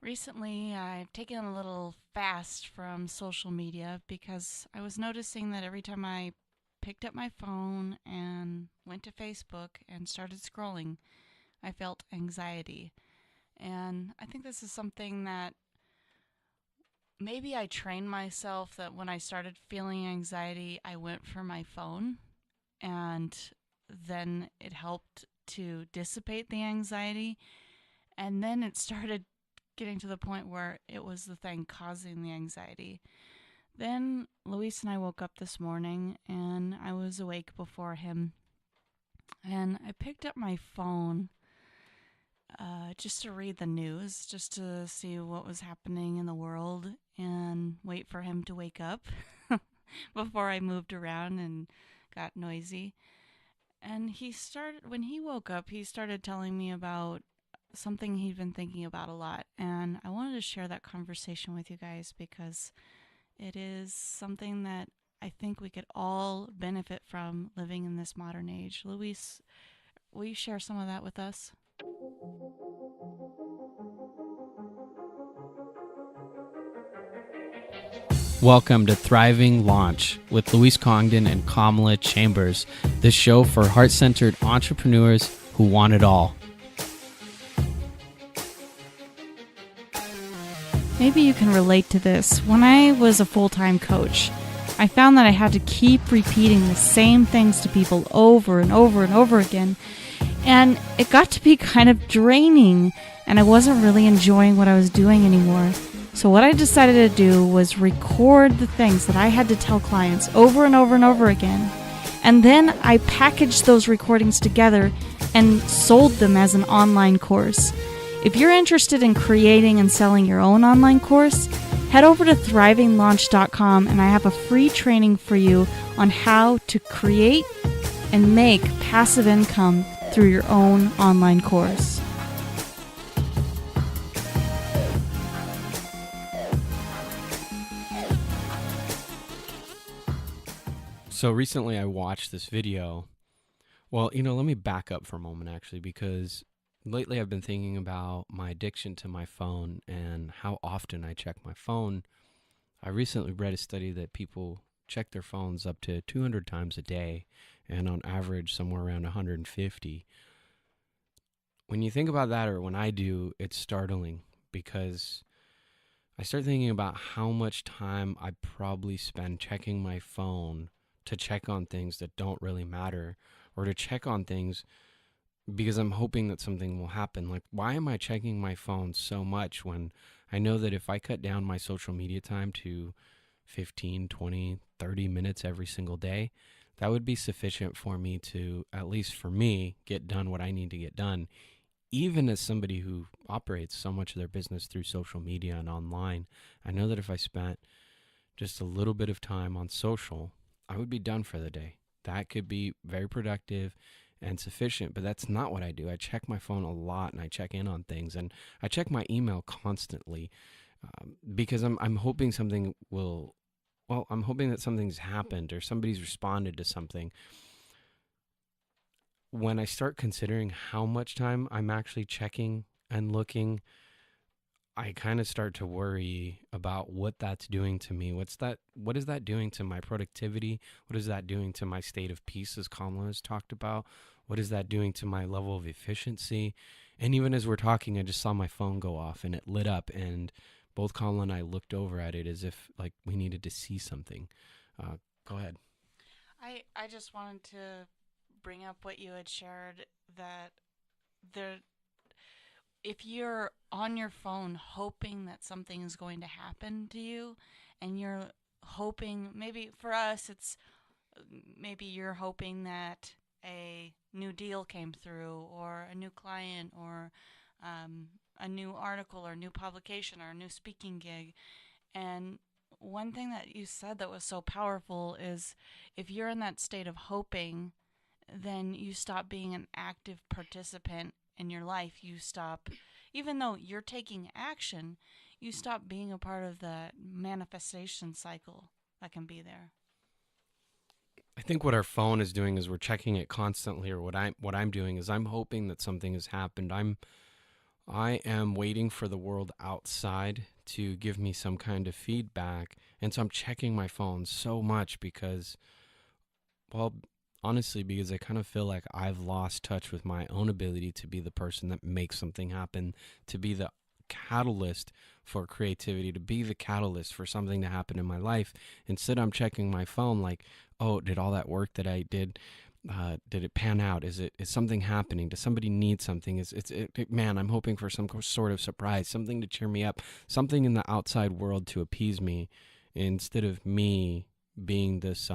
Recently, I've taken a little fast from social media because I was noticing that every time I picked up my phone and went to Facebook and started scrolling, I felt anxiety. And I think this is something that maybe I trained myself that when I started feeling anxiety, I went for my phone and then it helped to dissipate the anxiety. And then it started getting to the point where it was the thing causing the anxiety. Then Luis and I woke up this morning and I was awake before him. And I picked up my phone just to read the news, just to see what was happening in the world and wait for him to wake up before I moved around and got noisy. And when he woke up, he started telling me about something he'd been thinking about a lot. And I wanted to share that conversation with you guys because it is something that I think we could all benefit from living in this modern age. Luis, will you share some of that with us? Welcome to Thriving Launch with Luis Congdon and Kamala Chambers, the show for heart-centered entrepreneurs who want it all. Maybe you can relate to this. When I was a full-time coach, I found that I had to keep repeating the same things to people over and over and over again. And it got to be kind of draining, and I wasn't really enjoying what I was doing anymore. So what I decided to do was record the things that I had to tell clients over and over and over again. And then I packaged those recordings together and sold them as an online course. If you're interested in creating and selling your own online course, head over to thrivinglaunch.com and I have a free training for you on how to create and make passive income through your own online course. So recently I watched this video. Well, let me back up for a moment actually, because lately I've been thinking about my addiction to my phone and how often I check my phone. I recently read a study that people check their phones up to 200 times a day, and on average somewhere around 150. When you think about that, or when I do, it's startling because I start thinking about how much time I probably spend checking my phone to check on things that don't really matter, or to check on things because I'm hoping that something will happen. Like, why am I checking my phone so much when I know that if I cut down my social media time to 15, 20, 30 minutes every single day, that would be sufficient for me to, at least for me, get done what I need to get done. Even as somebody who operates so much of their business through social media and online, I know that if I spent just a little bit of time on social, I would be done for the day. That could be very productive and sufficient, but that's not what I do. I check my phone a lot and I check in on things, and I check my email constantly because I'm hoping something will, well, I'm hoping that something's happened or somebody's responded to something. When I start considering how much time I'm actually checking and looking, I kind of start to worry about what that's doing to me. What is that doing to my productivity? What is that doing to my state of peace, as Kamala has talked about? What is that doing to my level of efficiency? And even as we're talking, I just saw my phone go off and it lit up, and both Kamala and I looked over at it as if like we needed to see something. Go ahead. I just wanted to bring up what you had shared that there if you're on your phone hoping that something is going to happen to you and you're hoping, maybe for us it's maybe you're hoping that a new deal came through or a new client or a new article or new publication or a new speaking gig. And one thing that you said that was so powerful is if you're in that state of hoping, then you stop being an active participant in your life. You stop, even though you're taking action, you stop being a part of the manifestation cycle that can be there. I think what our phone is doing is we're checking it constantly, or what I'm doing is I'm hoping that something has happened. I am waiting for the world outside to give me some kind of feedback. And so I'm checking my phone so much because, well, honestly, because I kind of feel like I've lost touch with my own ability to be the person that makes something happen, to be the catalyst for creativity, to be the catalyst for something to happen in my life. Instead, I'm checking my phone like, oh, did all that work that I did it pan out? Is something happening? Does somebody need something? Man, I'm hoping for some sort of surprise, something to cheer me up, something in the outside world to appease me, instead of me being this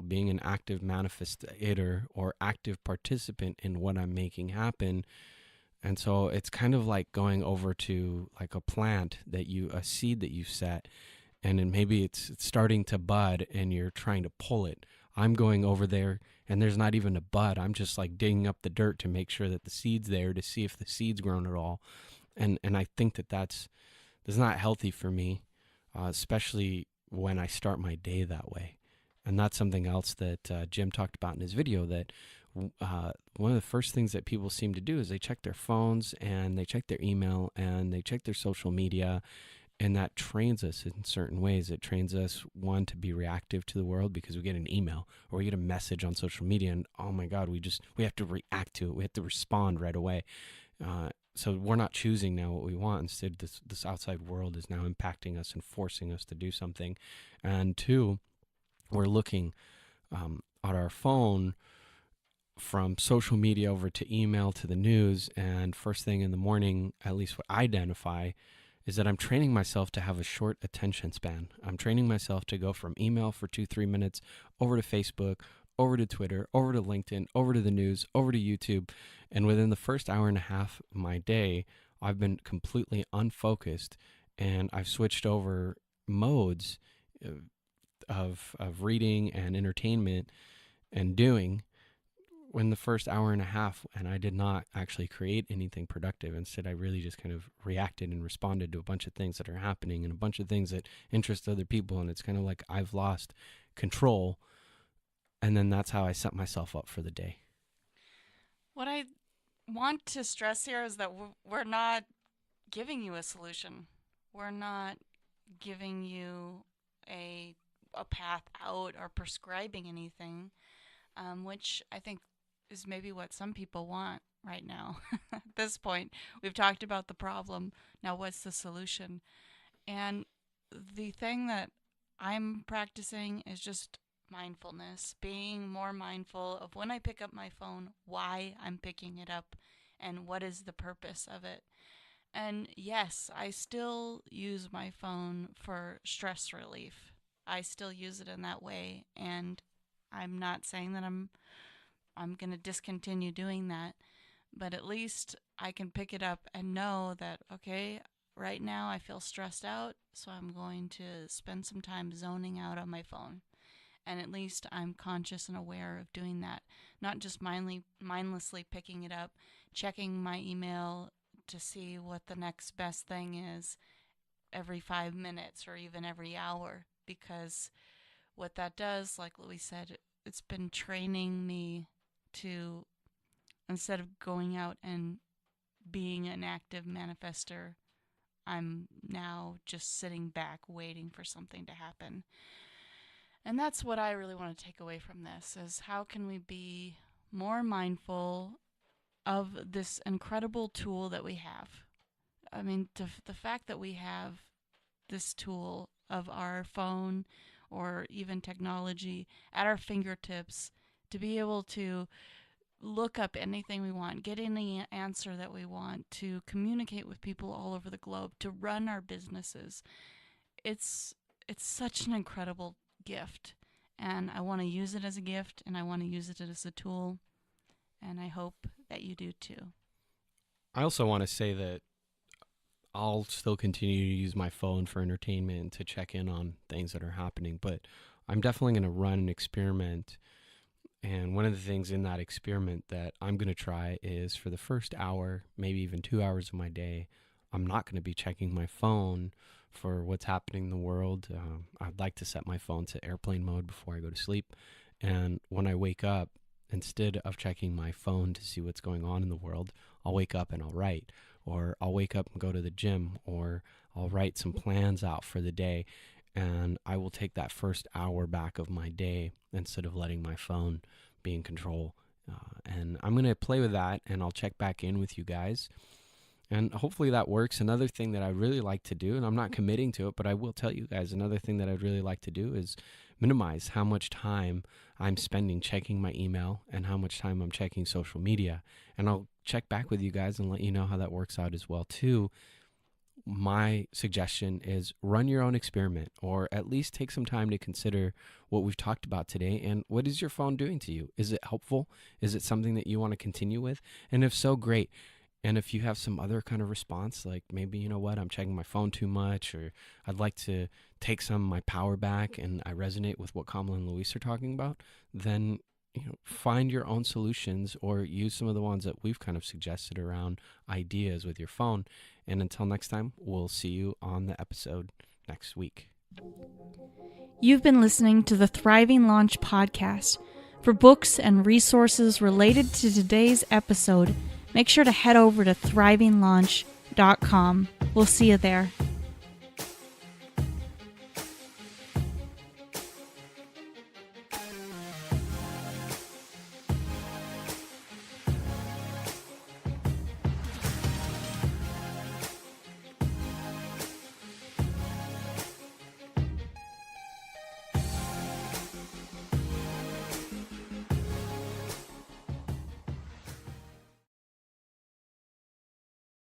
being an active manifestator or active participant in what I'm making happen. And so it's kind of like going over to like a plant a seed that you set, and then maybe it's starting to bud and you're trying to pull it. I'm going over there and there's not even a bud. I'm just like digging up the dirt to make sure that the seed's there to see if the seed's grown at all. And I think that's not healthy for me, especially when I start my day that way. And that's something else that Jim talked about in his video, that one of the first things that people seem to do is they check their phones and they check their email and they check their social media, and that trains us in certain ways. It trains us, one, to be reactive to the world because we get an email or we get a message on social media, and oh my god, we have to react to it. We have to respond right away. So we're not choosing now what we want. Instead, this outside world is now impacting us and forcing us to do something. And two, we're looking at our phone from social media over to email to the news, and first thing in the morning, at least what I identify, is that I'm training myself to have a short attention span. I'm training myself to go from email for 2-3 minutes over to Facebook, over to Twitter, over to LinkedIn, over to the news, over to YouTube. And within the first hour and a half of my day, I've been completely unfocused, and I've switched over modes of reading and entertainment and doing in the first hour and a half, and I did not actually create anything productive. Instead, I really just kind of reacted and responded to a bunch of things that are happening and a bunch of things that interest other people, and it's kind of like I've lost control, and then that's how I set myself up for the day. What I want to stress here is that we're not giving you a solution. We're not giving you a path out or prescribing anything, which I think is maybe what some people want right now. At this point, we've talked about the problem. Now, what's the solution? And the thing that I'm practicing is just mindfulness, being more mindful of when I pick up my phone, why I'm picking it up, and what is the purpose of it. And yes, I still use my phone for stress relief. I still use it in that way, and I'm not saying that I'm going to discontinue doing that, but at least I can pick it up and know that okay, right now I feel stressed out, so I'm going to spend some time zoning out on my phone. And at least I'm conscious and aware of doing that, not just mindlessly picking it up, checking my email to see what the next best thing is every 5 minutes or even every hour. Because what that does, like Louis said, it's been training me to, instead of going out and being an active manifester, I'm now just sitting back waiting for something to happen. And that's what I really want to take away from this is how can we be more mindful of this incredible tool that we have. I mean, the fact that we have this tool of our phone or even technology at our fingertips to be able to look up anything we want, get any answer that we want, to communicate with people all over the globe, to run our businesses. It's it's such an incredible gift, and I want to use it as a gift, and I want to use it as a tool, and I hope that you do too. I also want to say that I'll still continue to use my phone for entertainment to check in on things that are happening, but I'm definitely going to run an experiment. And one of the things in that experiment that I'm going to try is for the first hour, maybe even 2 hours of my day, I'm not going to be checking my phone for what's happening in the world. I'd like to set my phone to airplane mode before I go to sleep. And when I wake up, instead of checking my phone to see what's going on in the world, I'll wake up and I'll write, or I'll wake up and go to the gym, or I'll write some plans out for the day. And I will take that first hour back of my day instead of letting my phone be in control. And I'm going to play with that, and I'll check back in with you guys. And hopefully that works. Another thing that I really like to do, and I'm not committing to it, but I will tell you guys, another thing that I'd really like to do is minimize how much time I'm spending checking my email and how much time I'm checking social media. And I'll check back with you guys and let you know how that works out as well too. My suggestion is run your own experiment, or at least take some time to consider what we've talked about today and what is your phone doing to you? Is it helpful? Is it something that you want to continue with? And if so, great. And if you have some other kind of response, like maybe, you know what, I'm checking my phone too much, or I'd like to take some of my power back and I resonate with what Kamala and Luis are talking about, then find your own solutions or use some of the ones that we've kind of suggested around ideas with your phone. And until next time, we'll see you on the episode next week. You've been listening to the Thriving Launch podcast. For books and resources related to today's episode, make sure to head over to thrivinglaunch.com. We'll see you there.